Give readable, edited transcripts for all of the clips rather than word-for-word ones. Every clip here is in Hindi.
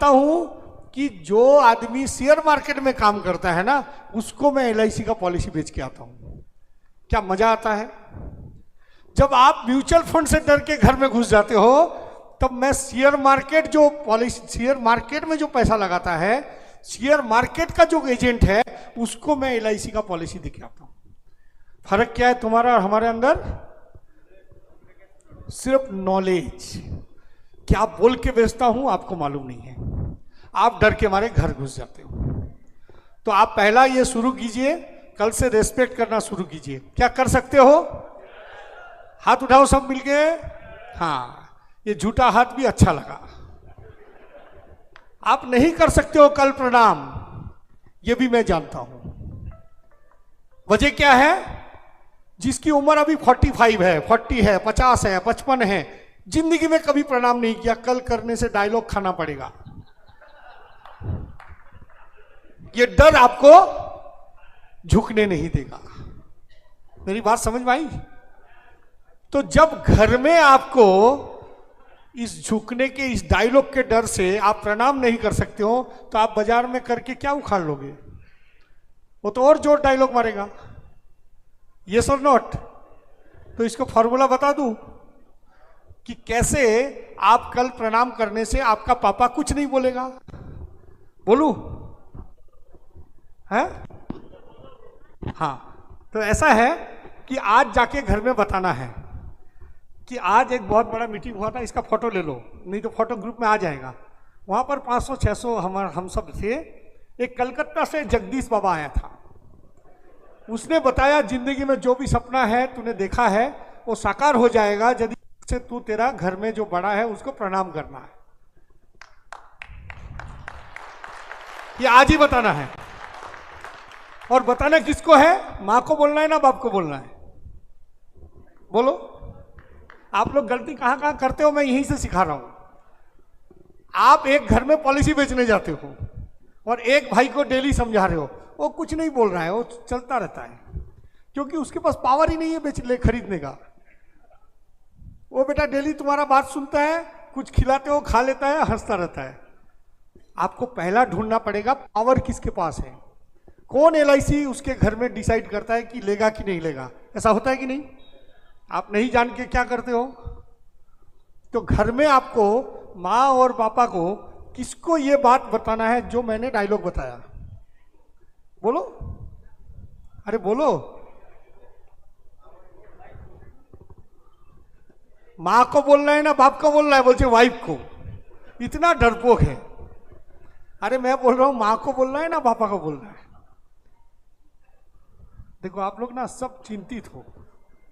हूं कि जो आदमी शेयर मार्केट में काम करता है ना, उसको मैं एलआईसी का पॉलिसी बेच के आता हूं। क्या मजा आता है। जब आप म्यूचुअल फंड से डर के घर में घुस जाते हो, तब मैं शेयर मार्केट जो पॉलिसी, शेयर मार्केट में जो पैसा लगाता है, शेयर मार्केट का जो एजेंट है, उसको मैं एलआईसी का पॉलिसी दे के आता हूं। फर्क क्या है तुम्हारा और हमारे अंदर? सिर्फ नॉलेज। क्या बोल के बेचता हूं आपको मालूम नहीं है, आप डर के मारे घर घुस जाते हो। तो आप पहला ये शुरू कीजिए, कल से रेस्पेक्ट करना शुरू कीजिए। क्या कर सकते हो? हाथ उठाओ सब मिलके। हाँ, ये झूठा हाथ भी अच्छा लगा। आप नहीं कर सकते हो कल प्रणाम, ये भी मैं जानता हूं। वजह क्या है? जिसकी उम्र अभी 45 है, 40 है, 50 है, 55 है, जिंदगी में कभी प्रणाम नहीं किया, कल करने से डायलॉग खाना पड़ेगा। ये डर आपको झुकने नहीं देगा। मेरी बात समझ में आई? तो जब घर में आपको इस झुकने के, इस डायलॉग के डर से आप प्रणाम नहीं कर सकते हो, तो आप बाजार में करके क्या उखाड़ लोगे? वो तो और जोर डायलॉग मारेगा। यस और नॉट? तो इसको फॉर्मूला बता दूं कि कैसे आप कल प्रणाम करने से आपका पापा कुछ नहीं बोलेगा। बोलूं? है? हाँ, तो ऐसा है कि आज जाके घर में बताना है कि आज एक बहुत बड़ा मीटिंग हुआ था, इसका फोटो ले लो, नहीं तो फोटो ग्रुप में आ जाएगा। वहां पर 500-600 हम सब थे। एक कलकत्ता से जगदीश बाबा आया था। उसने बताया जिंदगी में जो भी सपना है तूने देखा है वो साकार हो जाएगा यदि से तू, तेरा घर में जो बड़ा है उसको प्रणाम करना है। ये आज ही बताना है। और बताना किसको है? मां को बोलना है ना बाप को बोलना है? बोलो। आप लोग गलती कहां कहां करते हो, मैं यहीं से सिखा रहा हूं। आप एक घर में पॉलिसी बेचने जाते हो और एक भाई को डेली समझा रहे हो, वो कुछ नहीं बोल रहा है, वो चलता रहता है, क्योंकि उसके पास पावर ही नहीं है बेचने खरीदने का। वो बेटा डेली तुम्हारा बात सुनता है, कुछ खिलाते हो खा लेता है, हंसता रहता है। आपको पहला ढूंढना पड़ेगा पावर किसके पास है। कौन एलआईसी उसके घर में डिसाइड करता है कि लेगा कि नहीं लेगा? ऐसा होता है कि नहीं? आप नहीं जान के क्या करते हो? तो घर में आपको माँ और पापा को किसको ये बात बताना है जो मैंने डायलॉग बताया? बोलो, अरे बोलो। माँ को बोलना है ना बाप को बोलना है? बोलते वाइफ को। इतना डरपोक है। अरे मैं बोल रहा हूं माँ को बोलना है ना पापा को बोलना है? देखो आप लोग ना सब चिंतित हो।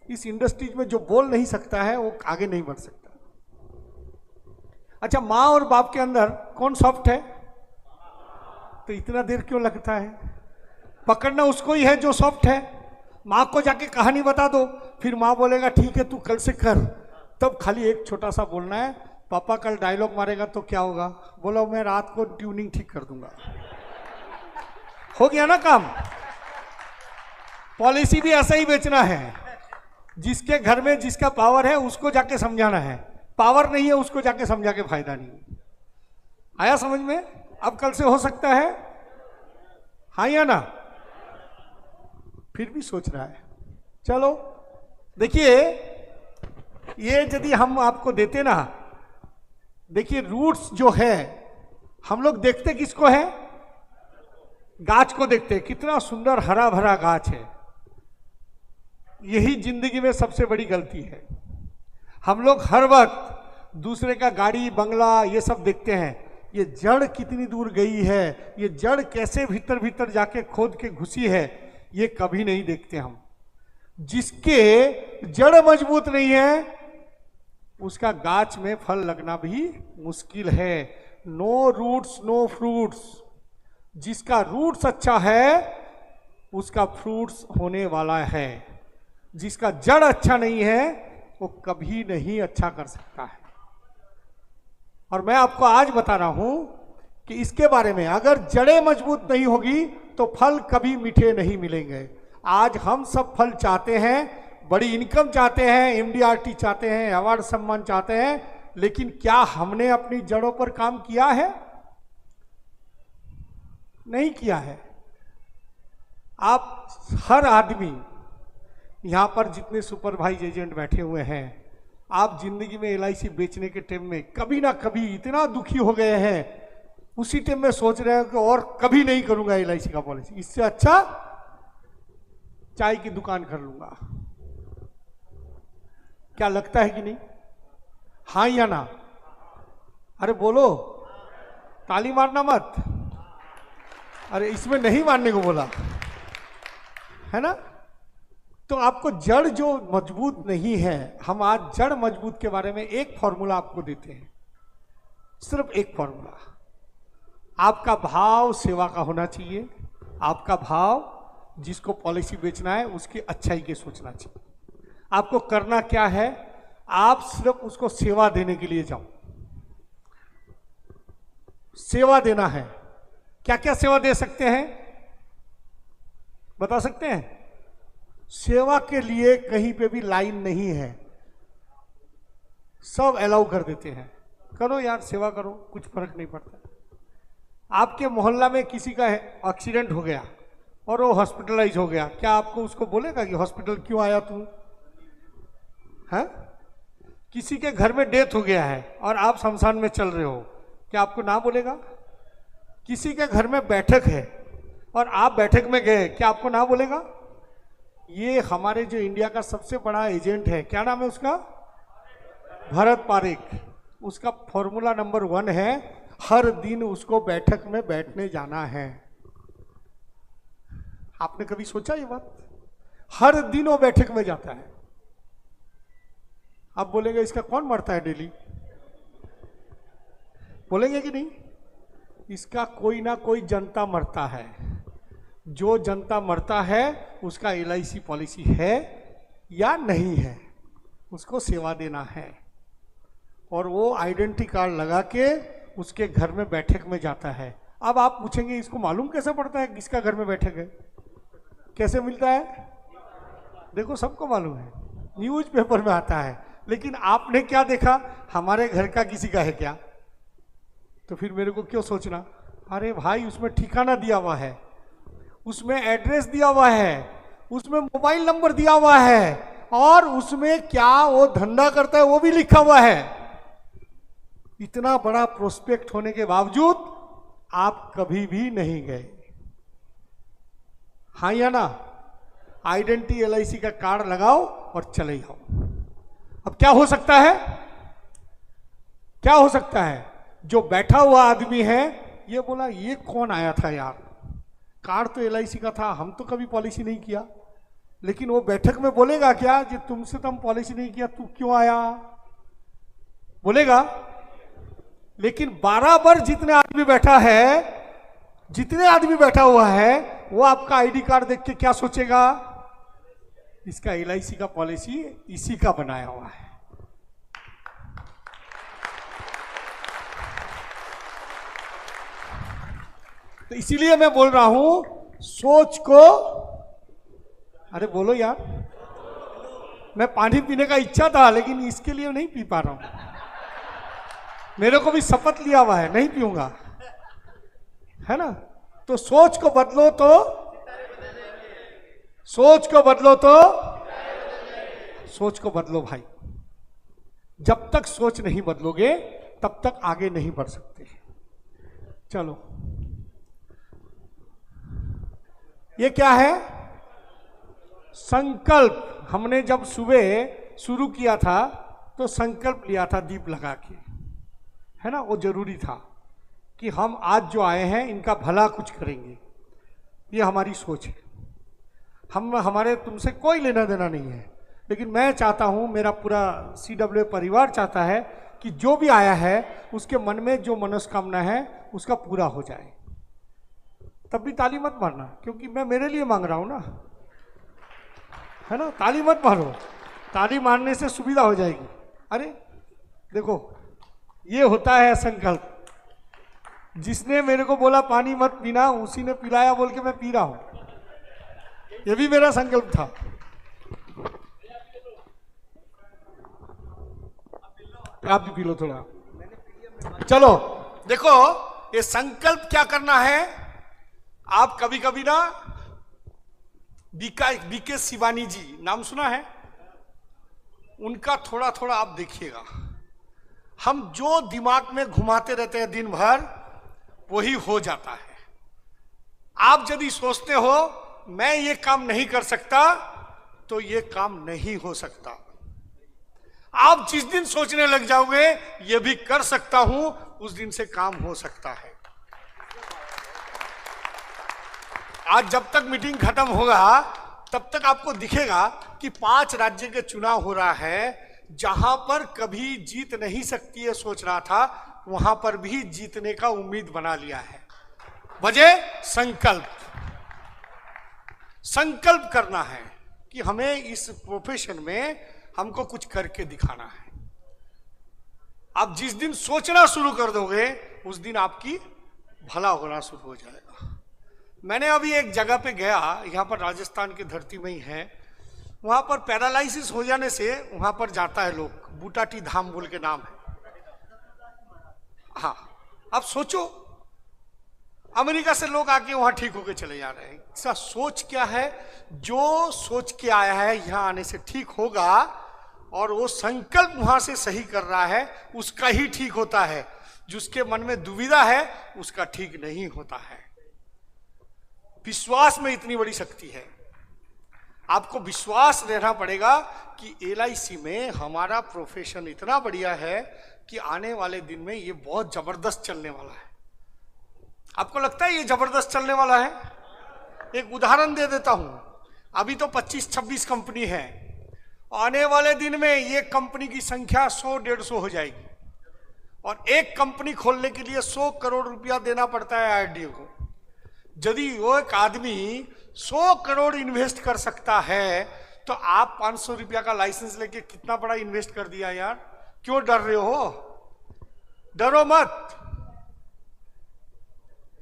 इस इंडस्ट्रीज में जो बोल नहीं सकता है वो आगे नहीं बढ़ सकता। अच्छा, माँ और बाप के अंदर कौन सॉफ्ट है? तो इतना देर क्यों लगता है? पकड़ना उसको ही है जो सॉफ्ट है। माँ को जाके कहानी बता दो, फिर माँ बोलेगा ठीक है तू कल से कर। तब खाली एक छोटा सा बोलना है, पापा कल डायलॉग मारेगा तो क्या होगा? बोलो मैं रात को ट्यूनिंग ठीक कर दूंगा। हो गया ना काम। पॉलिसी भी ऐसा ही बेचना है। जिसके घर में जिसका पावर है उसको जाके समझाना है, पावर नहीं है उसको जाके समझा के फायदा नहीं। आया समझ में? अब कल से हो सकता है? हाँ या ना? फिर भी सोच रहा है। चलो देखिए, ये यदि हम आपको देते ना, देखिए रूट्स जो है हम लोग देखते किसको है? गाछ को देखते। कितना सुंदर हरा भरा गाछ है। यही जिंदगी में सबसे बड़ी गलती है। हम लोग हर वक्त दूसरे का गाड़ी बंगला ये सब देखते हैं। ये जड़ कितनी दूर गई है, ये जड़ कैसे भीतर भीतर जाके खोद के घुसी है, ये कभी नहीं देखते हम। जिसके जड़ मजबूत नहीं है उसका गाछ में फल लगना भी मुश्किल है। No roots no fruits. जिसका रूट्स अच्छा है उसका फ्रूट्स होने वाला है। जिसका जड़ अच्छा नहीं है वो कभी नहीं अच्छा कर सकता है। और मैं आपको आज बता रहा हूं कि इसके बारे में, अगर जड़ें मजबूत नहीं होगी तो फल कभी मीठे नहीं मिलेंगे। आज हम सब फल चाहते हैं, बड़ी इनकम चाहते हैं, एमडीआरटी चाहते हैं, अवार्ड सम्मान चाहते हैं, लेकिन क्या हमने अपनी जड़ों पर काम किया है? नहीं किया है। आप हर आदमी यहां पर जितने सुपरवाइज एजेंट बैठे हुए हैं, आप जिंदगी में एलआईसी बेचने के टाइम में कभी ना कभी इतना दुखी हो गए हैं, उसी टाइम में सोच रहे हो कि और कभी नहीं करूंगा एलआईसी का पॉलिसी, इससे अच्छा चाय की दुकान कर लूंगा। क्या लगता है कि नहीं? हाँ या ना? अरे बोलो, ताली मारना मत। अरे इसमें नहीं मारने को बोला है ना। तो आपको जड़ जो मजबूत नहीं है, हम आज जड़ मजबूत के बारे में एक फॉर्मूला आपको देते हैं, सिर्फ एक फॉर्मूला। आपका भाव सेवा का होना चाहिए। आपका भाव जिसको पॉलिसी बेचना है उसकी अच्छाई के सोचना चाहिए। आपको करना क्या है, आप सिर्फ उसको सेवा देने के लिए जाओ। सेवा देना है। क्या क्या सेवा दे सकते हैं, बता सकते हैं? सेवा के लिए कहीं पे भी लाइन नहीं है, सब अलाउ कर देते हैं। करो यार, सेवा करो, कुछ फर्क नहीं पड़ता। आपके मोहल्ला में किसी का एक्सीडेंट हो गया और वो हॉस्पिटलाइज हो गया, क्या आपको उसको बोलेगा कि हॉस्पिटल क्यों आया तू? है? किसी के घर में डेथ हो गया है और आप शमशान में चल रहे हो, क्या आपको ना बोलेगा? किसी के घर में बैठक है और आप बैठक में गए, क्या आपको ना बोलेगा? ये हमारे जो इंडिया का सबसे बड़ा एजेंट है, क्या नाम है उसका? भरत पारेख। उसका फॉर्मूला नंबर 1 है, हर दिन उसको बैठक में बैठने जाना है। आपने कभी सोचा ये बात? हर दिन वो बैठक में जाता है। आप बोलेंगे इसका कौन मरता है डेली? बोलेंगे कि नहीं? इसका कोई ना कोई जनता मरता है। जो जनता मरता है उसका एलआईसी पॉलिसी है या नहीं है, उसको सेवा देना है। और वो आइडेंटिटी कार्ड लगा के उसके घर में बैठक में जाता है। अब आप पूछेंगे इसको मालूम कैसे पड़ता है किसका घर में बैठक है? कैसे मिलता है? देखो सबको मालूम है, न्यूज पेपर में आता है। लेकिन आपने क्या देखा, हमारे घर का किसी का है क्या? तो फिर मेरे को क्यों सोचना? अरे भाई उसमें ठिकाना दिया हुआ है, उसमें एड्रेस दिया हुआ है, उसमें मोबाइल नंबर दिया हुआ है, और उसमें क्या वो धंधा करता है वो भी लिखा हुआ है। इतना बड़ा प्रोस्पेक्ट होने के बावजूद आप कभी भी नहीं गए। हाँ या ना? आइडेंटिटी एलआईसी का कार्ड लगाओ और चले जाओ। अब क्या हो सकता है? क्या हो सकता है? जो बैठा हुआ आदमी है ये बोला ये कौन आया था यार, कार्ड तो एलआईसी का था, हम तो कभी पॉलिसी नहीं किया। लेकिन वो बैठक में बोलेगा क्या कि तुमसे तो हम पॉलिसी नहीं किया, तू क्यों आया? बोलेगा? लेकिन बराबर जितने आदमी बैठा है, जितने आदमी बैठा हुआ है, वो आपका आईडी कार्ड देख के क्या सोचेगा? इसका एलआईसी का पॉलिसी इसी का बनाया हुआ है। तो इसीलिए मैं बोल रहा हूं, सोच को, अरे बोलो यार, मैं पानी पीने का इच्छा था लेकिन इसके लिए नहीं पी पा रहा हूं। मेरे को भी शपथ लिया हुआ है नहीं पीऊंगा, है ना। तो सोच को बदलो, तो सोच को बदलो, तो सोच को बदलो भाई। जब तक सोच नहीं बदलोगे तब तक आगे नहीं बढ़ सकते। चलो, ये क्या है? संकल्प। हमने जब सुबह शुरू किया था तो संकल्प लिया था दीप लगा के, है ना। वो जरूरी था कि हम आज जो आए हैं इनका भला कुछ करेंगे। ये हमारी सोच है। हमारे तुमसे कोई लेना देना नहीं है, लेकिन मैं चाहता हूं, मेरा पूरा CW परिवार चाहता है कि जो भी आया है उसके मन में जो मनोकामना है उसका पूरा हो जाए। तब भी ताली मत मारना, क्योंकि मैं मेरे लिए मांग रहा हूं ना, है ना। ताली मत मारो, ताली मारने से सुविधा हो जाएगी। अरे देखो, ये होता है संकल्प। जिसने मेरे को बोला पानी मत पीना, उसी ने पिलाया बोल के मैं पी रहा हूं। ये भी मेरा संकल्प था। आप भी पी लो थोड़ा। चलो देखो, ये संकल्प क्या करना है? आप कभी कभी ना बीके शिवानी जी नाम सुना है, उनका थोड़ा थोड़ा आप देखिएगा। हम जो दिमाग में घुमाते रहते हैं दिन भर वही हो जाता है। आप यदि सोचते हो मैं ये काम नहीं कर सकता तो ये काम नहीं हो सकता। आप जिस दिन सोचने लग जाओगे ये भी कर सकता हूं, उस दिन से काम हो सकता है। आज जब तक मीटिंग खत्म होगा तब तक आपको दिखेगा कि 5 राज्य के चुनाव हो रहा है। जहां पर कभी जीत नहीं सकती है सोच रहा था, वहां पर भी जीतने का उम्मीद बना लिया है। वजह संकल्प करना है कि हमें इस प्रोफेशन में हमको कुछ करके दिखाना है। आप जिस दिन सोचना शुरू कर दोगे उस दिन आपकी भला होना शुरू हो जाएगा। मैंने अभी एक जगह पे गया, यहाँ पर राजस्थान की धरती में ही है, वहां पर पैरालाइसिस हो जाने से वहां पर जाता है लोग, बूटाटी धाम बोल के नाम है। हाँ, अब सोचो अमेरिका से लोग आके वहां ठीक होके चले जा रहे हैं। इसका सोच क्या है? जो सोच के आया है यहां आने से ठीक होगा और वो संकल्प वहां से सही कर रहा है, उसका ही ठीक होता है। जिसके मन में दुविधा है उसका ठीक नहीं होता है। विश्वास में इतनी बड़ी शक्ति है। आपको विश्वास रहना पड़ेगा कि LIC में हमारा प्रोफेशन इतना बढ़िया है कि आने वाले दिन में ये बहुत जबरदस्त चलने वाला है। आपको लगता है ये जबरदस्त चलने वाला है? एक उदाहरण दे देता हूं। अभी तो 25-26 कंपनी है, आने वाले दिन में ये कंपनी की संख्या 100-150 हो जाएगी और एक कंपनी खोलने के लिए 100 करोड़ रुपया देना पड़ता है RDO को। यदि वो एक आदमी 100 करोड़ इन्वेस्ट कर सकता है तो आप 500 रुपया का लाइसेंस लेके कितना बड़ा इन्वेस्ट कर दिया यार। क्यों डर रहे हो? डरो मत,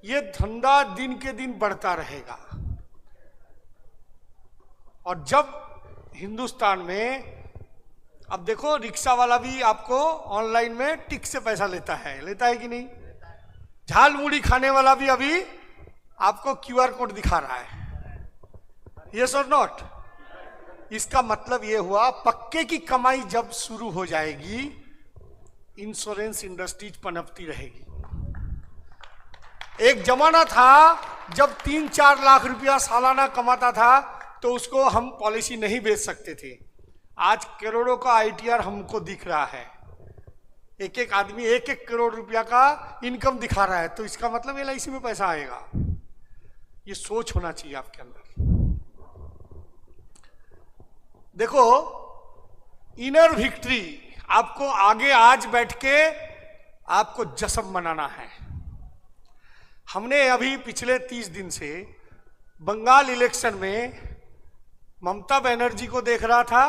ये धंधा दिन के दिन बढ़ता रहेगा। और जब हिंदुस्तान में, अब देखो रिक्शा वाला भी आपको ऑनलाइन में टिक से पैसा लेता है कि नहीं? झाल मुड़ी खाने वाला भी अभी आपको QR कोड दिखा रहा है। यस और नॉट? इसका मतलब यह हुआ पक्के की कमाई जब शुरू हो जाएगी, इंश्योरेंस इंडस्ट्रीज पनपती रहेगी। एक जमाना था जब 3-4 लाख रुपया सालाना कमाता था तो उसको हम पॉलिसी नहीं बेच सकते थे। आज करोड़ों का ITR हमको दिख रहा है। एक एक आदमी 1-1 करोड़ रुपया का इनकम दिखा रहा है, तो इसका मतलब LIC में पैसा आएगा। ये सोच होना चाहिए आपके अंदर। देखो, इनर विक्ट्री आपको आगे आज बैठ के आपको जश्न मनाना है। हमने अभी पिछले 30 दिन से बंगाल इलेक्शन में ममता बनर्जी को देख रहा था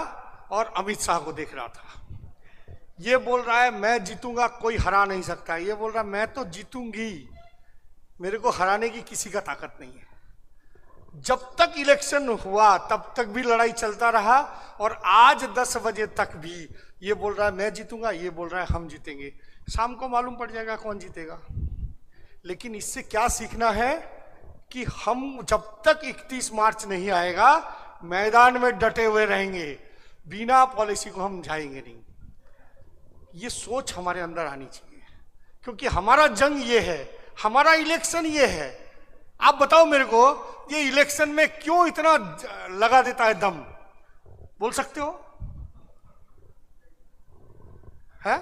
और अमित शाह को देख रहा था। ये बोल रहा है मैं जीतूंगा, कोई हरा नहीं सकता। ये बोल रहा है मैं तो जीतूंगी, मेरे को हराने की किसी का ताकत नहीं है। जब तक इलेक्शन हुआ तब तक भी लड़ाई चलता रहा और आज 10 बजे तक भी ये बोल रहा है मैं जीतूंगा, ये बोल रहा है हम जीतेंगे। शाम को मालूम पड़ जाएगा कौन जीतेगा। लेकिन इससे क्या सीखना है कि हम जब तक 31 मार्च नहीं आएगा मैदान में डटे हुए रहेंगे, बिना पॉलिसी को हम जाएंगे नहीं। ये सोच हमारे अंदर आनी चाहिए, क्योंकि हमारा जंग ये है, हमारा इलेक्शन ये है। आप बताओ मेरे को, ये इलेक्शन में क्यों इतना लगा देता है दम? बोल सकते हो? है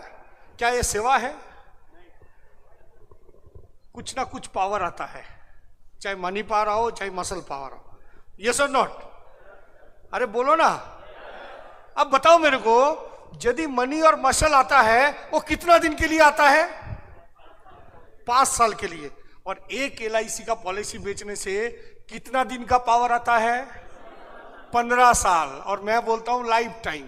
क्या ये सेवा है? कुछ ना कुछ पावर आता है, चाहे मनी पावर हो चाहे मसल पावर हो। यस और नॉट? अरे बोलो ना। अब बताओ मेरे को, यदि मनी और मसल आता है वो कितना दिन के लिए आता है? 5 साल के लिए। और एक LIC का पॉलिसी बेचने से कितना दिन का पावर आता है? 15 साल। और मैं बोलता हूं लाइफ टाइम।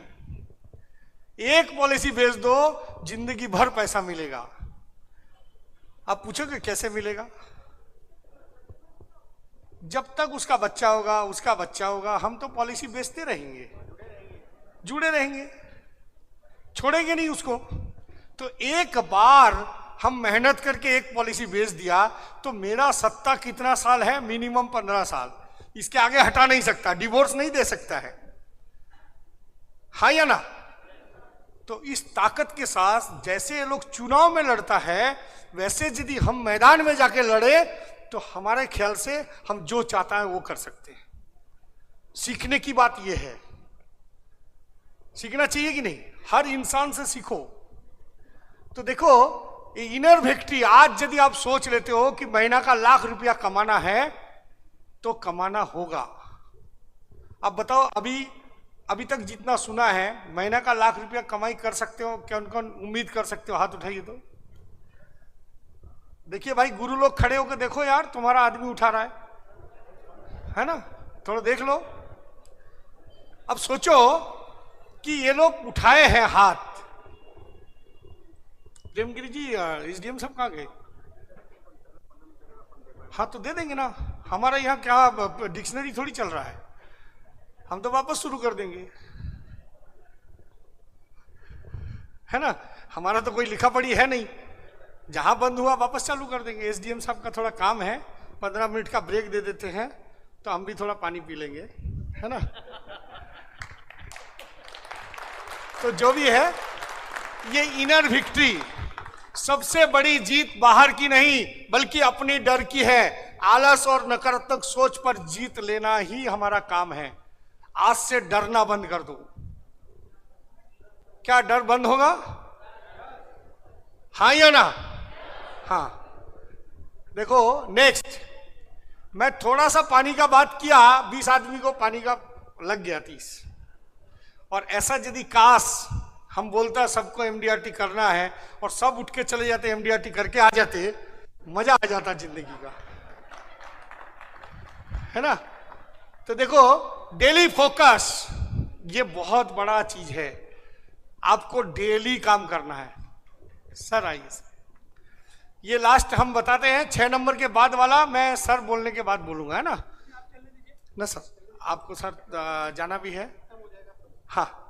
एक पॉलिसी बेच दो, जिंदगी भर पैसा मिलेगा। आप पूछोगे कैसे मिलेगा? जब तक उसका बच्चा होगा, उसका बच्चा होगा, हम तो पॉलिसी बेचते रहेंगे, जुड़े रहेंगे, छोड़ेंगे नहीं उसको। तो एक बार हम मेहनत करके एक पॉलिसी बेच दिया तो मेरा सत्ता कितना साल है? मिनिमम 15 साल। इसके आगे हटा नहीं सकता, डिवोर्स नहीं दे सकता है, हाँ या ना? तो इस ताकत के साथ जैसे ये लोग चुनाव में लड़ता है, वैसे यदि हम मैदान में जाके लड़े तो हमारे ख्याल से हम जो चाहता है वो कर सकते हैं। सीखने की बात यह है, सीखना चाहिए कि नहीं? हर इंसान से सीखो। तो देखो ये इनर विक्ट्री, आज यदि आप सोच लेते हो कि महीना का लाख रुपया कमाना है तो कमाना होगा। अब बताओ, अभी तक जितना सुना है, महीना का लाख रुपया कमाई कर सकते हो? कौन कौन उम्मीद कर सकते हो? हाथ उठाइए। तो देखिए भाई, गुरु लोग खड़े होकर देखो यार, तुम्हारा आदमी उठा रहा है ना? थोड़ा देख लो। अब सोचो कि ये लोग उठाए हैं हाथ। प्रेमगिरी जी, एसडीएम साहब कहाँ गए? हाँ तो दे देंगे ना, हमारा यहाँ क्या डिक्शनरी थोड़ी चल रहा है, हम तो वापस शुरू कर देंगे, है ना? हमारा तो कोई लिखा पढ़ी है नहीं, जहां बंद हुआ वापस चालू कर देंगे। एसडीएम साहब का थोड़ा काम है, 15 मिनट का ब्रेक दे देते हैं तो हम भी थोड़ा पानी पी लेंगे, है ना? तो जो भी है, ये इनर विक्ट्री, सबसे बड़ी जीत बाहर की नहीं बल्कि अपनी डर की है। आलस और नकारात्मक सोच पर जीत लेना ही हमारा काम है। आज से डरना बंद कर दो। क्या डर बंद होगा? हाँ या ना? हाँ। देखो नेक्स्ट, मैं थोड़ा सा पानी का बात किया, 20 आदमी को पानी का लग गया 30। और ऐसा यदि काश हम बोलता सबको एमडीआरटी करना है और सब उठ के चले जाते एमडीआरटी करके आ जाते, मजा आ जाता जिंदगी का, है ना? तो देखो डेली फोकस, ये बहुत बड़ा चीज है। आपको डेली काम करना है। सर आइए सर, ये लास्ट हम बताते हैं, 6 नंबर के बाद वाला मैं सर बोलने के बाद बोलूंगा, है ना सर? आपको सर जाना भी है। हाँ,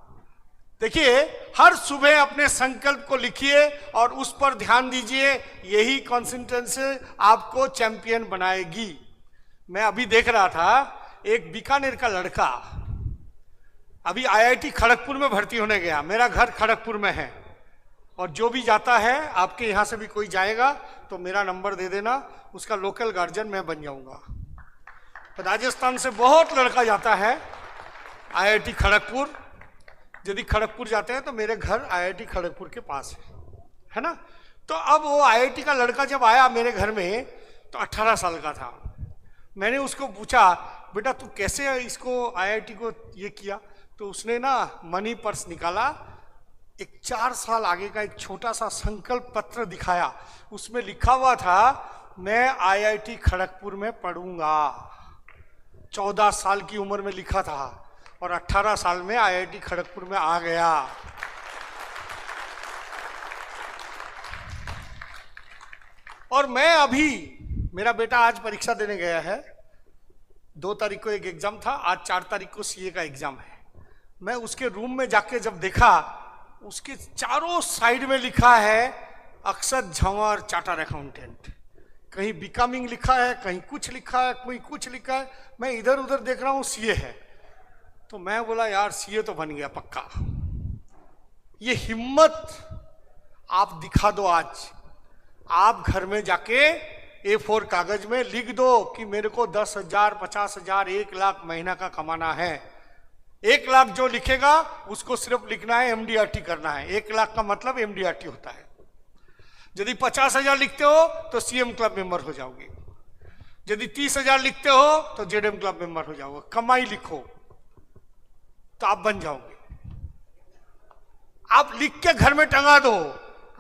देखिए हर सुबह अपने संकल्प को लिखिए और उस पर ध्यान दीजिए, यही कंसिस्टेंसी आपको चैंपियन बनाएगी। मैं अभी देख रहा था, एक बीकानेर का लड़का अभी आईआईटी खड़गपुर में भर्ती होने गया। मेरा घर खड़गपुर में है, और जो भी जाता है, आपके यहाँ से भी कोई जाएगा तो मेरा नंबर दे देना, उसका लोकल गार्जियन मैं बन जाऊंगा। राजस्थान से बहुत लड़का जाता है आईआईटी खड़गपुर। यदि खड़गपुर जाते हैं तो मेरे घर आईआईटी खड़गपुर के पास है ना? तो अब वो आईआईटी का लड़का जब आया मेरे घर में तो 18 साल का था। मैंने उसको पूछा, बेटा तू कैसे इसको आईआईटी को ये किया? तो उसने ना मनी पर्स निकाला, एक 4 साल आगे का एक छोटा सा संकल्प पत्र दिखाया। उसमें लिखा हुआ था, मैं आईआईटी खड़गपुर में पढ़ूंगा। 14 साल की उम्र में लिखा था और 18 साल में आईआईटी खड़गपुर में आ गया। और मैं अभी, मेरा बेटा आज परीक्षा देने गया है, 2 तारीख को एक एग्जाम था, आज 4 तारीख को सीए का एग्जाम है। मैं उसके रूम में जाके जब देखा, उसके चारों साइड में लिखा है अक्षत झंवर चार्टर्ड अकाउंटेंट। कहीं बिकमिंग लिखा है, कहीं कुछ लिखा है, कोई कुछ लिखा है। मैं इधर उधर देख रहा हूँ, सीए है। तो मैं बोला यार सीए तो बन गया पक्का। ये हिम्मत आप दिखा दो। आज आप घर में जाके A4 कागज में लिख दो कि मेरे को 10,000, 50,000, 1 लाख महीना का कमाना है। 1 लाख जो लिखेगा उसको सिर्फ लिखना है एमडीआरटी करना है। 1 लाख का मतलब एमडीआरटी होता है। यदि 50,000 लिखते हो तो सीएम क्लब मेंबर हो जाओगे। यदि 30,000 लिखते हो तो जेडएम क्लब मेंबर हो जाओगे। कमाई लिखो तो आप बन जाओगे। आप लिख के घर में टंगा दो।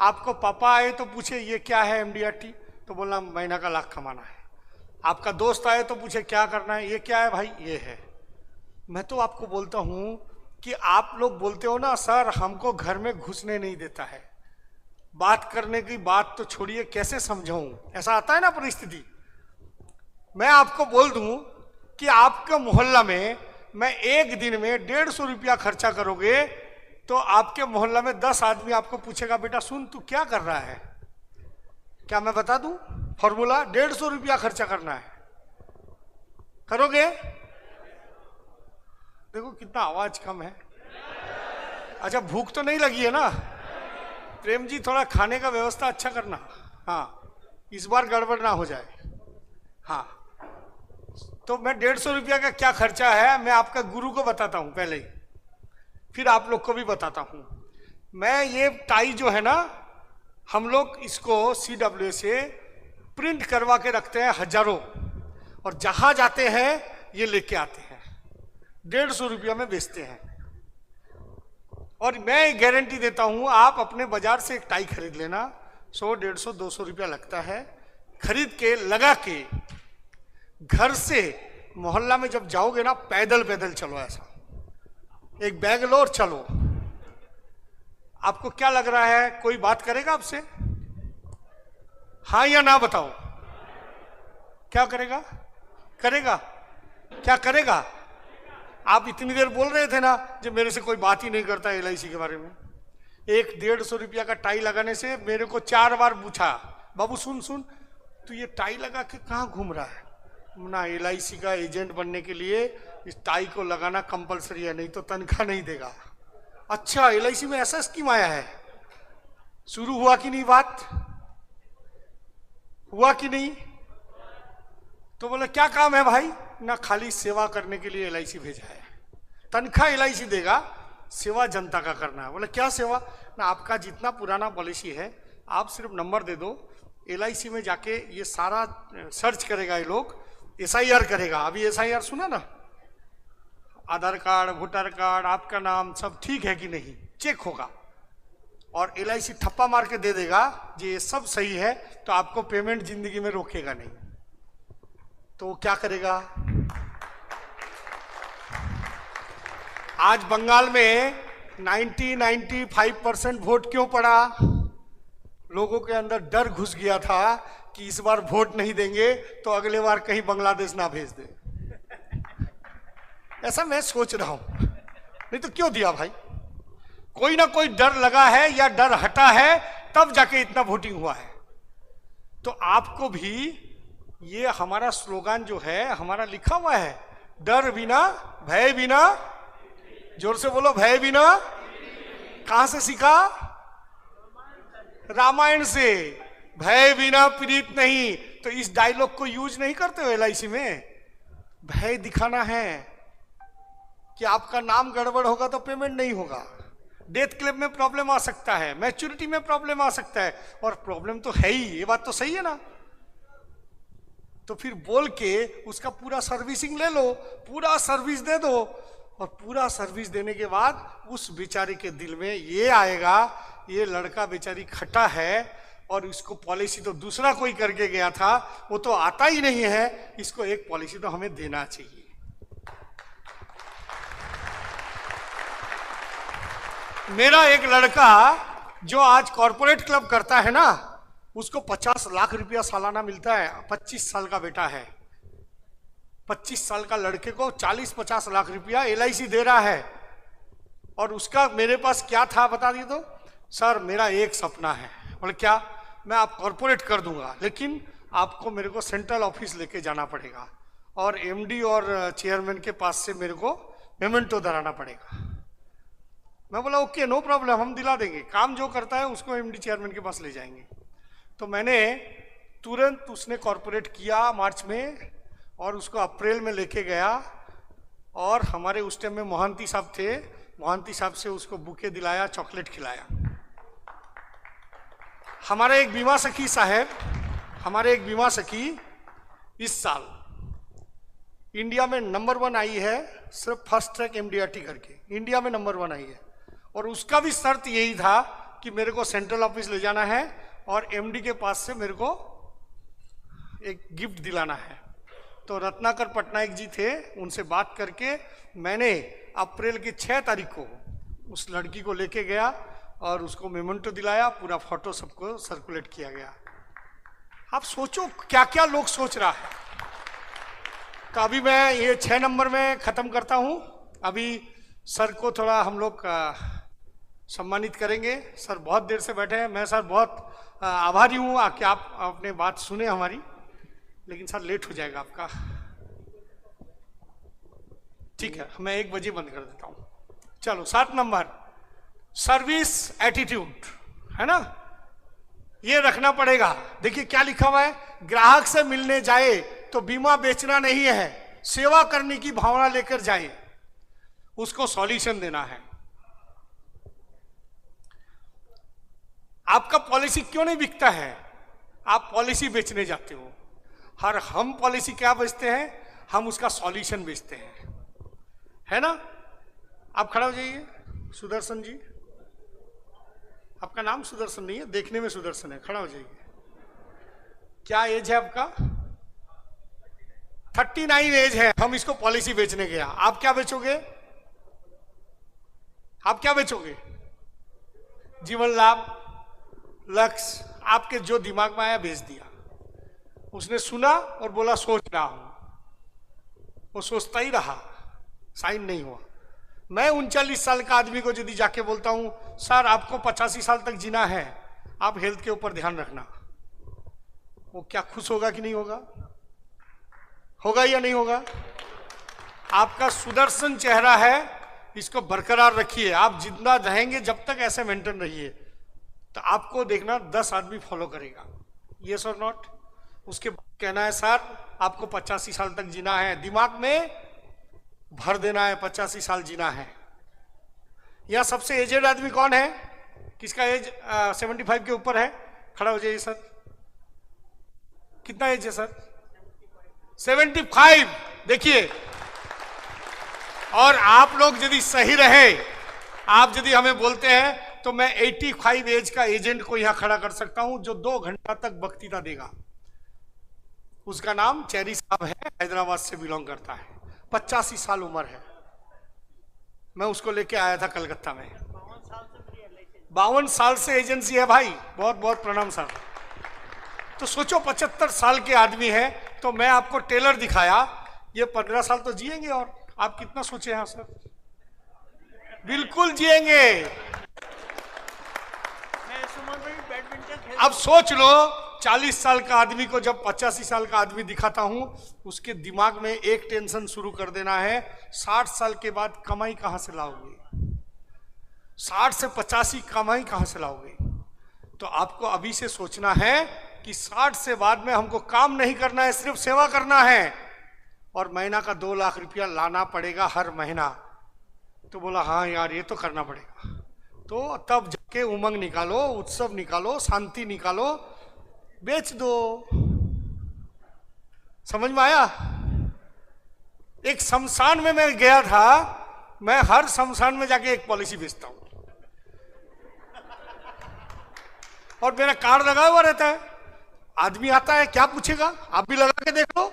आपको पापा आए तो पूछे ये क्या है एमडीआरटी, तो बोलना महीना का लाख कमाना है। आपका दोस्त आए तो पूछे क्या करना है, ये क्या है भाई, ये है। मैं तो आपको बोलता हूं कि आप लोग बोलते हो ना सर हमको घर में घुसने नहीं देता है, बात करने की बात तो छोड़िए, कैसे समझाऊं, ऐसा आता है ना परिस्थिति। मैं आपको बोल दूं कि आपके मोहल्ला में मैं एक दिन में 150 रुपया खर्चा करोगे तो आपके मोहल्ला में 10 आदमी आपको पूछेगा बेटा सुन तू क्या कर रहा है, क्या मैं बता दूं फॉर्मूला? 150 रुपया खर्चा करना है। करोगे? देखो कितना आवाज कम है। अच्छा, भूख तो नहीं लगी है ना? प्रेम जी, थोड़ा खाने का व्यवस्था अच्छा करना। हाँ, इस बार गड़बड़ ना हो जाए। हाँ, तो मैं 150 रुपया का क्या खर्चा है मैं आपका गुरु को बताता हूं पहले ही, फिर आप लोग को भी बताता हूं। मैं ये टाई जो है ना, हम लोग इसको CWA से प्रिंट करवा के रखते हैं हजारों, और जहां जाते हैं ये लेके आते हैं, 150 रुपया में बेचते हैं। और मैं गारंटी देता हूं, आप अपने बाजार से एक टाई खरीद लेना, 100, 150, 200 रुपया लगता है। खरीद के लगा के घर से मोहल्ला में जब जाओगे ना, पैदल पैदल चलो, ऐसा एक बैग लो और चलो। आपको क्या लग रहा है, कोई बात करेगा आपसे? हाँ या ना बताओ? क्या करेगा? करेगा? क्या करेगा? आप इतनी देर बोल रहे थे ना जब मेरे से कोई बात ही नहीं करता LIC के बारे में। एक 150 रुपया का टाई लगाने से मेरे को 4 बार पूछा, बाबू सुन सुन, तू ये टाई लगा के कहाँ घूम रहा है ना? LIC का एजेंट बनने के लिए इस टाई को लगाना कंपलसरी है, नहीं तो तनख्वाह नहीं देगा। अच्छा, LIC में ऐसा स्कीम आया है? शुरू हुआ कि नहीं? बात हुआ कि नहीं? तो बोले क्या काम है भाई? ना खाली सेवा करने के लिए LIC भेजा है, तनख्वाह LIC देगा, सेवा जनता का करना है। बोले क्या सेवा? ना आपका जितना पुराना पॉलिसी है आप सिर्फ नंबर दे दो, LIC में जाके ये सारा सर्च करेगा, ये लोग SIR करेगा। अभी SIR सुना ना, आधार कार्ड, वोटर कार्ड, आपका नाम सब ठीक है कि नहीं चेक होगा, और LIC ठप्पा मार के दे देगा जी ये सब सही है, तो आपको पेमेंट जिंदगी में रोकेगा नहीं। तो क्या करेगा? आज बंगाल में 95% वोट क्यों पड़ा? लोगों के अंदर डर घुस गया था कि इस बार वोट नहीं देंगे तो अगले बार कहीं बांग्लादेश ना भेज दे। ऐसा मैं सोच रहा हूं, नहीं तो क्यों दिया भाई? कोई ना कोई डर लगा है या डर हटा है, तब जाके इतना वोटिंग हुआ है। तो आपको भी ये हमारा स्लोगन जो है हमारा लिखा हुआ है, डर बिना भय बिना, जोर से बोलो, भय बिना। कहां से सीखा? रामायण से, भय बिना प्रीत नहीं। तो इस डायलॉग को यूज नहीं करते हो LIC में? भय दिखाना है कि आपका नाम गड़बड़ होगा तो पेमेंट नहीं होगा, डेथ क्लेम में प्रॉब्लम आ सकता है, मैच्योरिटी में प्रॉब्लम आ सकता है, और प्रॉब्लम तो है ही, ये बात तो सही है ना? तो फिर बोल के उसका पूरा सर्विसिंग ले लो, पूरा सर्विस दे दो, और पूरा सर्विस देने के बाद उस बेचारे के दिल में ये आएगा, ये लड़का बेचारी खट्टा है और इसको पॉलिसी तो दूसरा कोई करके गया था, वो तो आता ही नहीं है, इसको एक पॉलिसी तो हमें देना चाहिए। मेरा एक लड़का जो आज कॉर्पोरेट क्लब करता है ना, उसको 50 लाख रुपया सालाना मिलता है। 25 साल का बेटा है, 25 साल का लड़के को 40-50 लाख रुपया LIC दे रहा है। और उसका मेरे पास क्या था बता दिए तो, सर मेरा एक सपना है। बोले क्या? मैं आप कॉर्पोरेट कर दूंगा, लेकिन आपको मेरे को सेंट्रल ऑफिस लेके जाना पड़ेगा और MD और चेयरमैन के पास से मेरे को मेमेंटो कराना पड़ेगा। मैं बोला ओके नो प्रॉब्लम, हम दिला देंगे, काम जो करता है उसको MD चेयरमैन के पास ले जाएंगे। तो मैंने तुरंत, उसने कॉर्पोरेट किया मार्च में और उसको अप्रैल में लेके गया, और हमारे उस टाइम में मोहंती साहब थे, मोहंती साहब से उसको बुके दिलाया, चॉकलेट खिलाया। हमारे एक बीमा सखी साहब, हमारे एक बीमा सखी इस साल इंडिया में नंबर 1 आई है, सिर्फ फर्स्ट ट्रैक MDRT करके इंडिया में नंबर 1 आई है। और उसका भी शर्त यही था कि मेरे को सेंट्रल ऑफिस ले जाना है और MD के पास से मेरे को एक गिफ्ट दिलाना है। तो रत्नाकर पटनायक जी थे, उनसे बात करके मैंने अप्रैल की 6 तारीख को उस लड़की को लेके गया और उसको मेमेंटो दिलाया, पूरा फोटो सबको सर्कुलेट किया गया। आप सोचो क्या क्या लोग सोच रहा है। तो अभी मैं ये 6 नंबर में खत्म करता हूं। अभी सर को थोड़ा हम लोग सम्मानित करेंगे। सर बहुत देर से बैठे हैं, मैं सर बहुत आभारी हूँ कि आप अपने बात सुने हमारी, लेकिन सर लेट हो जाएगा आपका। ठीक है, मैं 1 बजे बंद कर देता हूँ। चलो 7 नंबर, सर्विस एटीट्यूड, है ना, ये रखना पड़ेगा। देखिए क्या लिखा हुआ है, ग्राहक से मिलने जाए तो बीमा बेचना नहीं है, सेवा करने की भावना लेकर जाए, उसको सॉल्यूशन देना है। आपका पॉलिसी क्यों नहीं बिकता है? आप पॉलिसी बेचने जाते हो। हम पॉलिसी क्या बेचते हैं? हम उसका सॉल्यूशन बेचते हैं, है ना। आप खड़ा हो जाइए। सुदर्शन जी, आपका नाम सुदर्शन नहीं है, देखने में सुदर्शन है। खड़ा हो जाइए। क्या एज है आपका? 39 एज है। हम इसको पॉलिसी बेचने गया। आप क्या बेचोगे? आप क्या बेचोगे? जीवन लाभ, लक्ष्य, आपके जो दिमाग में आया बेच दिया। उसने सुना और बोला सोच रहा हूं, वो सोचता ही रहा, साइन नहीं हुआ। मैं 39 साल का आदमी को यदि जाके बोलता हूं सर आपको 85 साल तक जीना है, आप हेल्थ के ऊपर ध्यान रखना, वो क्या खुश होगा कि नहीं होगा? होगा या नहीं होगा? आपका सुदर्शन चेहरा है, इसको बरकरार रखिए। आप जिंदा रहेंगे जब तक ऐसे मेंटेन रहिए, तो आपको देखना 10 आदमी फॉलो करेगा। यस और नॉट? उसके बाद कहना है सर आपको 85 साल तक जीना है, दिमाग में भर देना है 85 साल जीना है। यह सबसे एजेड आदमी कौन है? किसका एज 75 के ऊपर है? खड़ा हो जाइए सर। कितना एज है सर? 75। देखिए, और आप लोग यदि सही रहे, आप यदि हमें बोलते हैं तो मैं 85 एज का एजेंट को यहां खड़ा कर सकता हूं जो 2 घंटा तक वक्तृता देगा। उसका नाम चेरी साहब है, हैदराबाद से बिलोंग करता है, 85 साल उम्र है। मैं उसको लेके आया था कलकत्ता में। 52 साल से एजेंसी है भाई, बहुत बहुत प्रणाम सर। तो सोचो 75 साल के आदमी है, तो मैं आपको टेलर दिखाया, ये 15 साल तो जिएंगे। और आप कितना सोचे हैं सर? बिल्कुल जिएंगे। अब सोच लो, 40 साल का आदमी को जब 85 साल का आदमी दिखाता हूं, उसके दिमाग में एक टेंशन शुरू कर देना है, 60 साल के बाद कमाई कहां से लाओगे? 60 से 85 कमाई कहां से लाओगे? तो आपको अभी से सोचना है कि 60 से बाद में हमको काम नहीं करना है, सिर्फ सेवा करना है, और महीना का 2 लाख रुपया लाना पड़ेगा हर महीना। तो बोला हाँ यार ये तो करना पड़ेगा। तो तब जाके उमंग निकालो, उत्सव निकालो, शांति निकालो, बेच दो। समझ में आया? एक शमशान में मैं गया था, मैं हर शमशान में जाके एक पॉलिसी बेचता हूं, और मेरा कार्ड लगा हुआ रहता है। आदमी आता है, क्या पूछेगा? आप भी लगा के देख लो,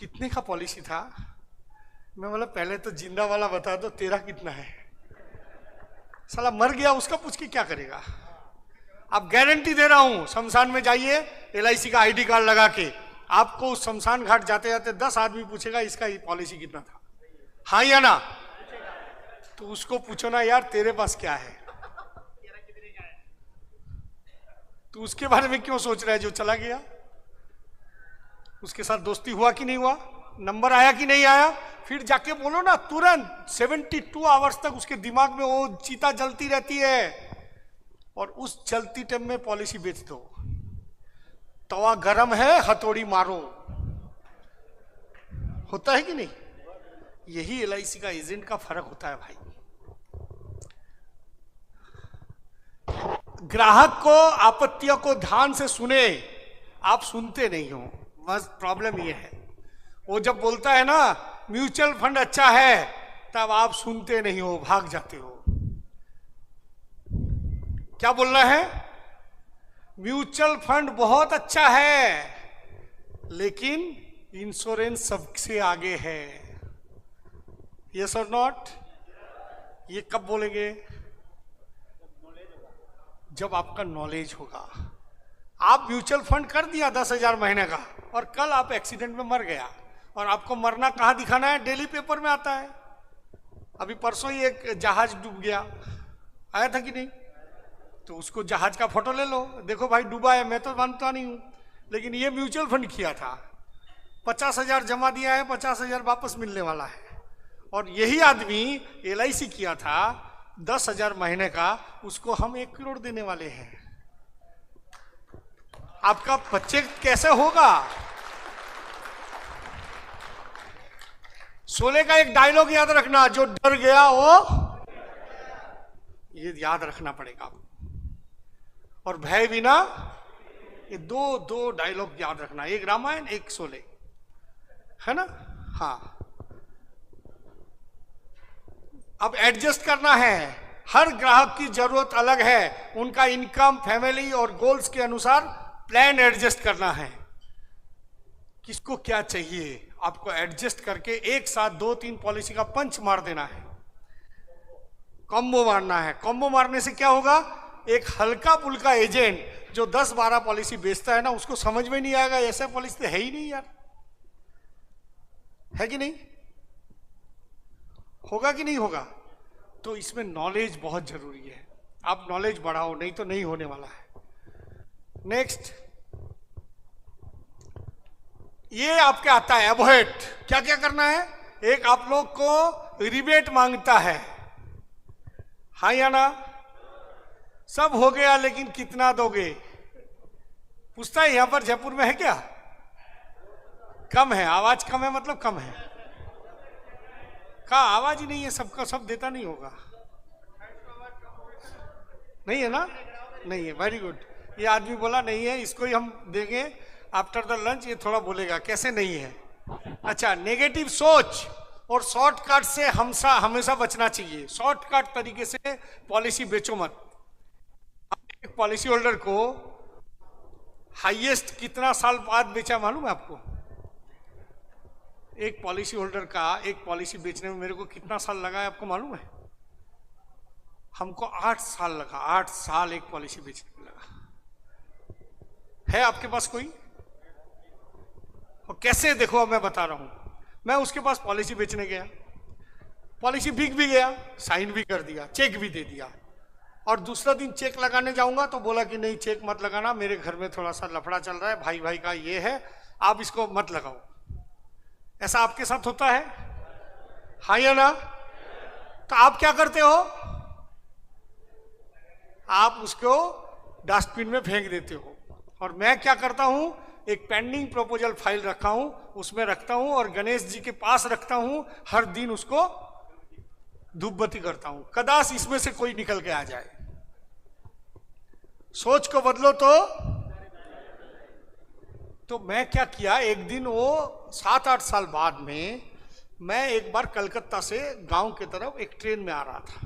कितने का पॉलिसी था? मैं बोला पहले तो जिंदा वाला बता दो, तेरा कितना है? साला मर गया उसका पूछ के क्या करेगा? आप गारंटी दे रहा हूं, शमशान में जाइए, LIC का ID कार्ड लगा के, आपको उस शमशान घाट जाते जाते 10 आदमी पूछेगा इसका पॉलिसी कितना था, हाँ या ना? तो उसको पूछो ना यार तेरे पास क्या है, तो उसके बारे में क्यों सोच रहा है जो चला गया? उसके साथ दोस्ती हुआ कि नहीं हुआ? नंबर आया कि नहीं आया? फिर जाके बोलो ना, तुरंत 72 आवर्स तक उसके दिमाग में वो चीता जलती रहती है, और उस चलती टाइम में पॉलिसी बेच दो। तवा गरम है, हथौड़ी मारो। होता है कि नहीं? यही LIC का एजेंट का फर्क होता है भाई। ग्राहक को आपत्तियों को ध्यान से सुने, आप सुनते नहीं हो, बस प्रॉब्लम ये है। वो जब बोलता है ना म्यूचुअल फंड अच्छा है, तब आप सुनते नहीं हो, भाग जाते हो। क्या बोलना है? म्यूचुअल फंड बहुत अच्छा है, लेकिन इंश्योरेंस सबसे आगे है। यस और नॉट? ये कब बोलेंगे? जब आपका नॉलेज होगा। आप म्यूचुअल फंड कर दिया 10,000 महीने का, और कल आप एक्सीडेंट में मर गया, और आपको मरना कहां दिखाना है? डेली पेपर में आता है। अभी परसों ही एक जहाज डूब गया, आया था कि नहीं? तो उसको जहाज का फोटो ले लो, देखो भाई डूबा है, मैं तो मानता नहीं हूं, लेकिन ये म्यूचुअल फंड किया था, 50,000 जमा दिया है, 50,000 वापस मिलने वाला है। और यही आदमी LIC किया था 10,000 महीने का, उसको हम 1 करोड़ देने वाले हैं। आपका बच्चे कैसे होगा? शोले का एक डायलॉग याद रखना, जो डर गया वो, ये याद रखना पड़ेगा। और भय बिना, ये दो डायलॉग याद रखना, एक रामायण एक शोले, है ना? हाँ, अब एडजस्ट करना है। हर ग्राहक की जरूरत अलग है, उनका इनकम, फैमिली और गोल्स के अनुसार प्लान एडजस्ट करना है। किसको क्या चाहिए, आपको एडजस्ट करके एक साथ 2-3 पॉलिसी का पंच मार देना है, कॉम्बो मारना है। कॉम्बो मारने से क्या होगा, एक हल्का फुल्का एजेंट जो 10-12 पॉलिसी बेचता है ना, उसको समझ में नहीं आएगा ऐसा पॉलिसी तो है ही नहीं यार, है कि नहीं? होगा कि नहीं होगा? तो इसमें नॉलेज बहुत जरूरी है, आप नॉलेज बढ़ाओ, नहीं तो नहीं होने वाला है। नेक्स्ट, ये आपके आता है एवोहेड। क्या क्या करना है? एक आप लोग को रिबेट मांगता है, हाँ या ना? सब हो गया, लेकिन कितना दोगे? पूछता है। यहां पर जयपुर में है क्या? कम है, आवाज कम है, मतलब कम है का आवाज ही नहीं है, सबका सब देता नहीं होगा, नहीं है ना? नहीं है, वेरी गुड। ये आदमी बोला नहीं है, इसको ही हम देंगे आफ्टर द लंच, ये थोड़ा बोलेगा कैसे नहीं है। अच्छा, नेगेटिव सोच और शॉर्टकट से हमेशा बचना चाहिए। शॉर्टकट तरीके से पॉलिसी बेचो मत। एक पॉलिसी होल्डर को हाईएस्ट कितना साल बाद बेचा मालूम है आपको? एक पॉलिसी होल्डर का एक पॉलिसी बेचने में मेरे को कितना साल लगा है आपको मालूम है? हमको 8 साल लगा, 8 साल एक पॉलिसी बेचने में लगा। है आपके पास कोई? और कैसे, देखो मैं बता रहा हूं। मैं उसके पास पॉलिसी बेचने गया, पॉलिसी बिक भी गया, साइन भी कर दिया, चेक भी दे दिया, और दूसरा दिन चेक लगाने जाऊंगा तो बोला कि नहीं चेक मत लगाना, मेरे घर में थोड़ा सा लफड़ा चल रहा है, भाई भाई का ये है, आप इसको मत लगाओ। ऐसा आपके साथ होता है, हाँ या ना? तो आप क्या करते हो? आप उसको डस्टबिन में फेंक देते हो। और मैं क्या करता हूं, एक पेंडिंग प्रपोजल फाइल रखा हूं, उसमें रखता हूं और गणेश जी के पास रखता हूं, हर दिन उसको धूप बत्ती करता हूं, कदाच इसमें से कोई निकल के आ जाए। सोच को बदलो। तो मैं क्या किया, एक दिन वो 7-8 साल बाद में, मैं एक बार कलकत्ता से गांव की तरफ एक ट्रेन में आ रहा था,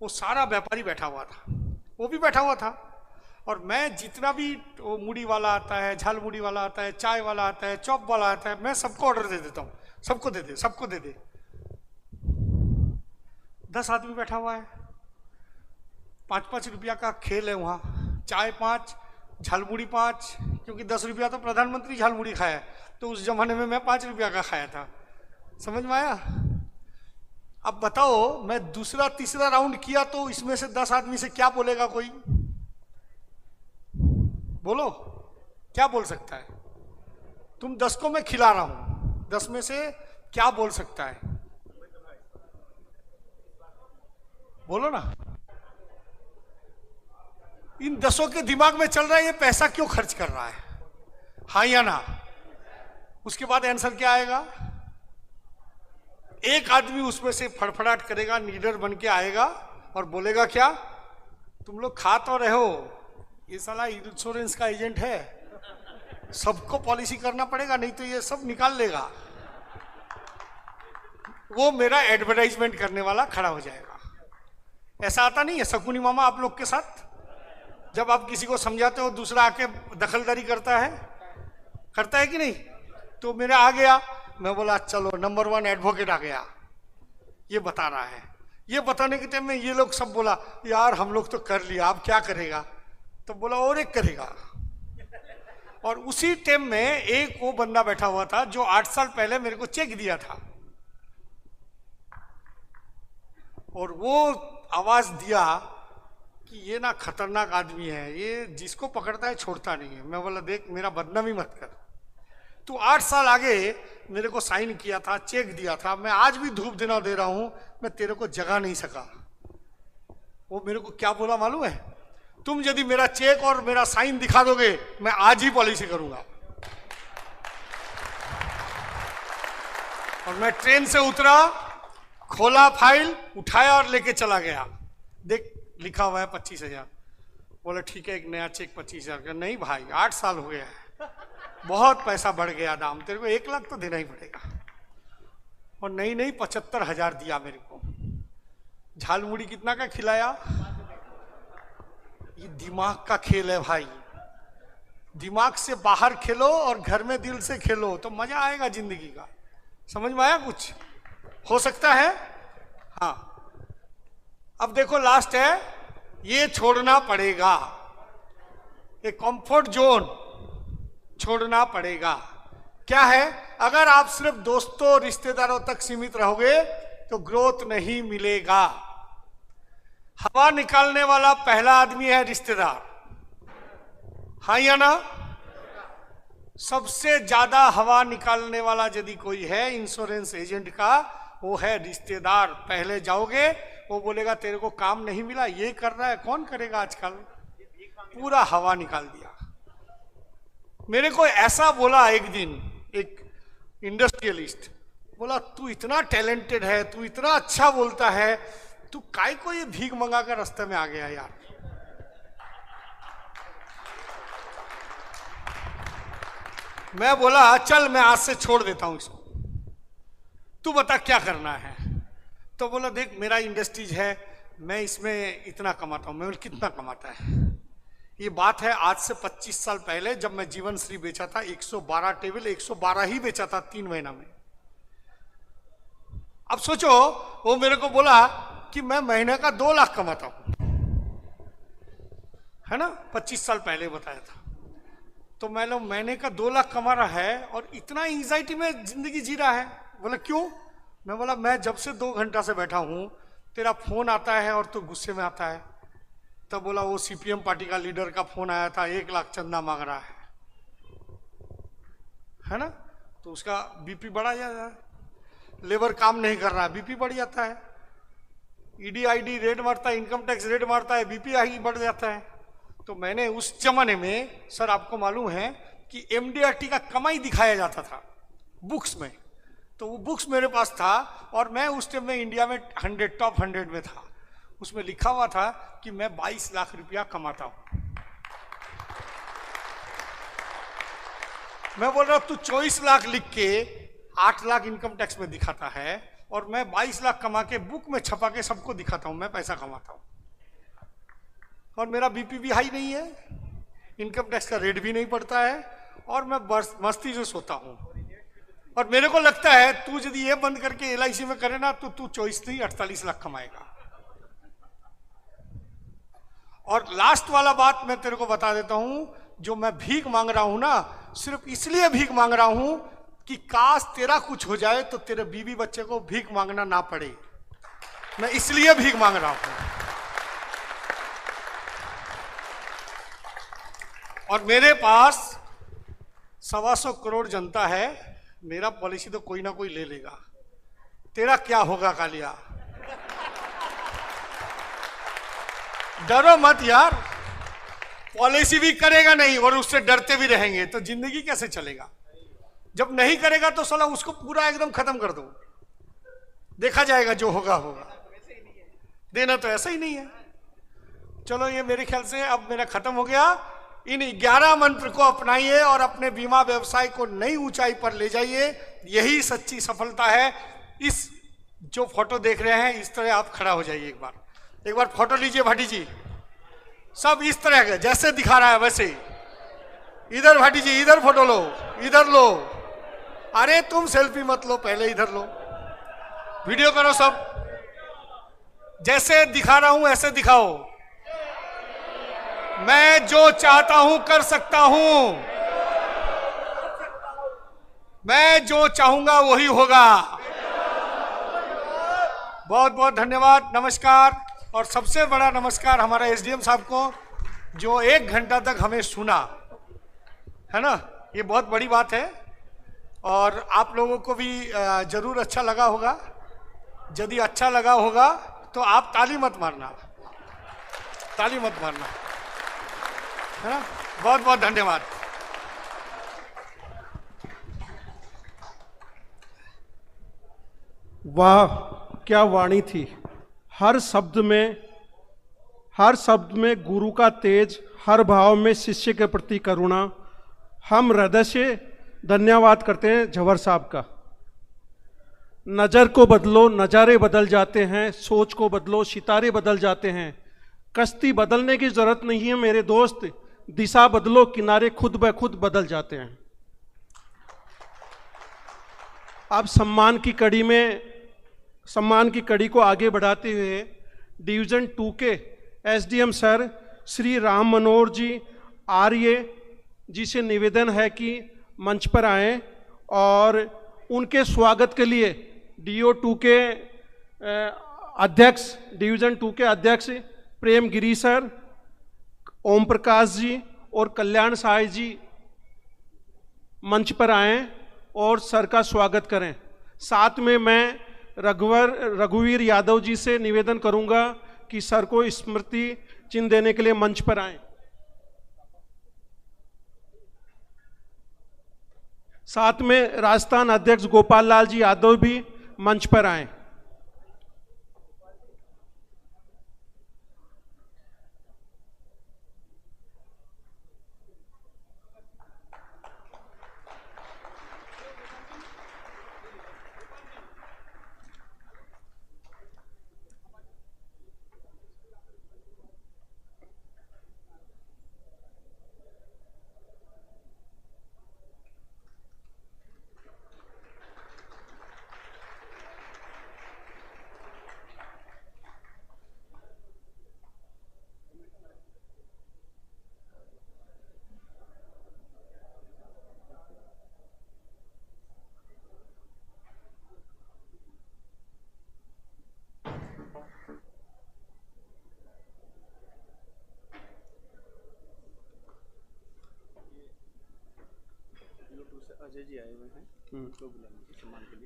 वो सारा व्यापारी बैठा हुआ था, वो भी बैठा हुआ था, और मैं जितना भी वो मुड़ी वाला आता है, झाल मुड़ी वाला आता है, चाय वाला आता है, चॉप वाला आता है, मैं सबको ऑर्डर दे देता हूँ, सबको दे दे, सबको दे दे। 10 आदमी बैठा हुआ है, 5-5 रुपया का खेल है वहाँ, चाय 5, झालमुड़ी 5, क्योंकि 10 रुपया तो प्रधानमंत्री झालमुड़ी खाया, तो उस जमाने में मैं 5 रुपया का खाया था। समझ में आया? अब बताओ, मैं दूसरा तीसरा राउंड किया तो इसमें से 10 आदमी से क्या बोलेगा कोई? बोलो, क्या बोल सकता है? तुम 10 को मैं खिला रहा हूं, 10 में से क्या बोल सकता है? बोलो ना। इन 10 के दिमाग में चल रहा है ये पैसा क्यों खर्च कर रहा है, हाँ या ना? उसके बाद आंसर क्या आएगा? एक आदमी उसमें से फड़फड़ाहट करेगा, लीडर बन के आएगा और बोलेगा क्या, तुम लोग खा तो रहे हो, ये साला इंश्योरेंस का एजेंट है, सबको पॉलिसी करना पड़ेगा, नहीं तो ये सब निकाल लेगा। वो मेरा एडवर्टाइजमेंट करने वाला खड़ा हो जाएगा। ऐसा आता नहीं है शकुनी मामा आप लोग के साथ? जब आप किसी को समझाते हो, दूसरा आके दखलदारी करता है कि नहीं? तो मेरा आ गया, मैं बोला चलो नंबर 1 एडवोकेट आ गया, ये बता रहा है। ये बताने के टाइम में ये लोग सब बोला यार हम लोग तो कर लिया, अब क्या करेगा? तो बोला और एक करेगा। और उसी टाइम में एक वो बंदा बैठा हुआ था जो 8 साल पहले मेरे को चेक दिया था, और वो आवाज दिया कि ये ना खतरनाक आदमी है, ये जिसको पकड़ता है छोड़ता नहीं है। मैं बोला देख मेरा बदनामी मत कर, तू 8 साल आगे मेरे को साइन किया था, चेक दिया था, मैं आज भी धूप दिना दे रहा हूं, मैं तेरे को जगा नहीं सका। वो मेरे को क्या बोला मालूम है, तुम यदि मेरा चेक और मेरा साइन दिखा दोगे मैं आज ही पॉलिसी करूंगा। और मैं ट्रेन से उतरा, खोला फाइल, उठाया और लेके चला गया। देख लिखा हुआ है 25,000। बोला ठीक है एक नया चेक 25,000 का। नहीं भाई 8 साल हो गया है, बहुत पैसा बढ़ गया दाम, तेरे को 1 लाख तो देना ही पड़ेगा। और नहीं 75,000 दिया मेरे को। झाल मुड़ी कितना का खिलाया। ये दिमाग का खेल है भाई, दिमाग से बाहर खेलो और घर में दिल से खेलो तो मजा आएगा जिंदगी का। समझ में आया कुछ? हो सकता है हाँ। अब देखो लास्ट है, ये छोड़ना पड़ेगा, ये कंफर्ट जोन छोड़ना पड़ेगा। क्या है, अगर आप सिर्फ दोस्तों रिश्तेदारों तक सीमित रहोगे तो ग्रोथ नहीं मिलेगा। हवा निकालने वाला पहला आदमी है रिश्तेदार, हाँ या ना? सबसे ज्यादा हवा निकालने वाला यदि कोई है इंश्योरेंस एजेंट का, वो है रिश्तेदार। पहले जाओगे वो बोलेगा तेरे को काम नहीं मिला, ये कर रहा है, कौन करेगा आजकल, पूरा हवा निकाल दिया। मेरे को ऐसा बोला एक दिन एक इंडस्ट्रियलिस्ट, बोला तू इतना टैलेंटेड है, तू इतना अच्छा बोलता है, तू काय को ये भीख मंगा कर रास्ते में आ गया यार। मैं बोला चल मैं आज से छोड़ देता हूं इसको, तू बता क्या करना है। तो बोला देख मेरा इंडस्ट्रीज है, मैं इसमें इतना कमाता हूं। मैं बोला कितना कमाता है? ये बात है आज से 25 साल पहले, जब मैं जीवन श्री बेचा था, 112 टेबल 112 ही बेचा था 3 महीना में। अब सोचो वो मेरे को बोला कि मैं महीने का 2 लाख कमाता हूं, है ना, 25 साल पहले बताया था। तो मैं लोग महीने का 2 लाख कमा रहा है और इतना एंजाइटी में जिंदगी जी रहा है। बोला क्यों? मैं बोला मैं जब से 2 घंटा से बैठा हूं, तेरा फोन आता है और तू गुस्से में आता है। तब बोला वो सीपीएम पार्टी का लीडर का फोन आया था, 1 लाख चंदा मांग रहा है ना, तो उसका बीपी बढ़ा जाता है। लेबर काम नहीं कर रहा है, बीपी बढ़ जाता है। ईडी आईडी रेड मारता है, इनकम टैक्स रेड मारता है, बीपी आई बढ़ जाता है। तो मैंने उस जमाने में, सर आपको मालूम है कि एमडीआरटी का कमाई दिखाया जाता था बुक्स में, तो वो बुक्स मेरे पास था और मैं उस टाइम में इंडिया में टॉप 100 में था। उसमें लिखा हुआ था कि मैं 22 लाख रुपया कमाता हूं। मैं बोल रहा हूं तू 24 लाख लिख के 8 लाख इनकम टैक्स में दिखाता है और मैं 22 लाख कमा के बुक में छपा के सबको दिखाता हूं मैं पैसा कमाता हूं, और मेरा बीपी भी हाई नहीं है, इनकम टैक्स का रेट भी नहीं पड़ता है, और मैं मस्ती से सोता हूं। और मेरे को लगता है तू यदि ये बंद करके एलआईसी में करे ना तो तू 24 नहीं 48 लाख कमाएगा। और लास्ट वाला बात मैं तेरे को बता देता हूं, जो मैं भीख मांग रहा हूं ना, सिर्फ इसलिए भीख मांग रहा हूं कि काश तेरा कुछ हो जाए तो तेरे बीवी बच्चे को भीख मांगना ना पड़े। मैं इसलिए भीख मांग रहा हूं। और मेरे पास 125 करोड़ जनता है, मेरा पॉलिसी तो कोई ना कोई ले लेगा। तेरा क्या होगा कालिया? डरो मत यार, पॉलिसी भी करेगा नहीं और उससे डरते भी रहेंगे तो जिंदगी कैसे चलेगा? जब नहीं करेगा तो साला उसको पूरा एकदम खत्म कर दो, देखा जाएगा जो होगा होगा। देना तो ऐसा ही नहीं है। चलो ये मेरे ख्याल से अब मेरा खत्म हो गया। इन 11 मंत्र को अपनाइए और अपने बीमा व्यवसाय को नई ऊंचाई पर ले जाइए, यही सच्ची सफलता है। इस जो फोटो देख रहे हैं इस तरह आप खड़ा हो जाइए, एक बार फोटो लीजिए भाटी जी, सब इस तरह के जैसे दिखा रहा है वैसे ही। इधर भाटी जी, इधर फोटो लो, इधर लो, अरे तुम सेल्फी मत लो, पहले इधर लो, वीडियो करो, सब जैसे दिखा रहा हूं ऐसे दिखाओ। मैं जो चाहता हूं कर सकता हूं, मैं जो चाहूंगा वही होगा। बहुत बहुत धन्यवाद, नमस्कार। और सबसे बड़ा नमस्कार हमारा एसडीएम साहब को, जो 1 घंटा तक हमें सुना, है ना, ये बहुत बड़ी बात है। और आप लोगों को भी जरूर अच्छा लगा होगा। यदि अच्छा लगा होगा तो आप ताली मत मारना, ताली मत मारना, है ना। बहुत बहुत धन्यवाद। वाह, क्या वाणी थी। हर शब्द में गुरु का तेज, हर भाव में शिष्य के प्रति करुणा। हम हृदय से धन्यवाद करते हैं झंवर साहब का। नज़र को बदलो, नज़ारे बदल जाते हैं। सोच को बदलो, सितारे बदल जाते हैं। कश्ती बदलने की जरूरत नहीं है मेरे दोस्त, दिशा बदलो, किनारे खुद ब खुद बदल जाते हैं। अब सम्मान की कड़ी को आगे बढ़ाते हुए डिवीज़न 2 के एसडीएम सर श्री राम मनोहर जी आर्य जी से निवेदन है कि मंच पर आएं और उनके स्वागत के लिए DO2 के अध्यक्ष, डिवीज़न 2 के अध्यक्ष प्रेम गिरी सर, ओम प्रकाश जी और कल्याण साय जी मंच पर आएं और सर का स्वागत करें। साथ में मैं रघुवीर यादव जी से निवेदन करूंगा कि सर को स्मृति चिन्ह देने के लिए मंच पर आएं। साथ में राजस्थान अध्यक्ष गोपाल लाल जी यादव भी मंच पर आएं।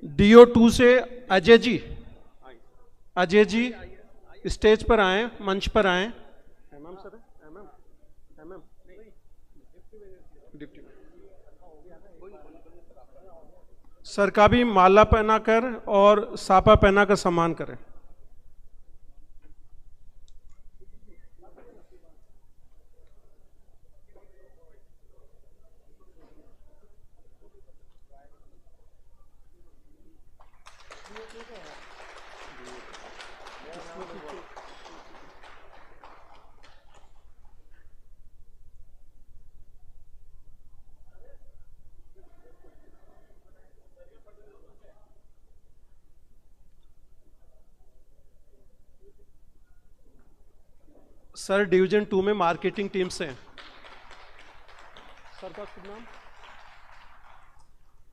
DO2 से अजय जी स्टेज पर आए, मंच पर आए। सर का भी माला पहनाकर और साफा पहनाकर सम्मान करें। सर डिवीजन 2 में मार्केटिंग टीम से हैं। सर का शुभ नाम,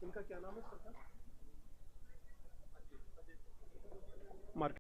इनका क्या नाम है सर का?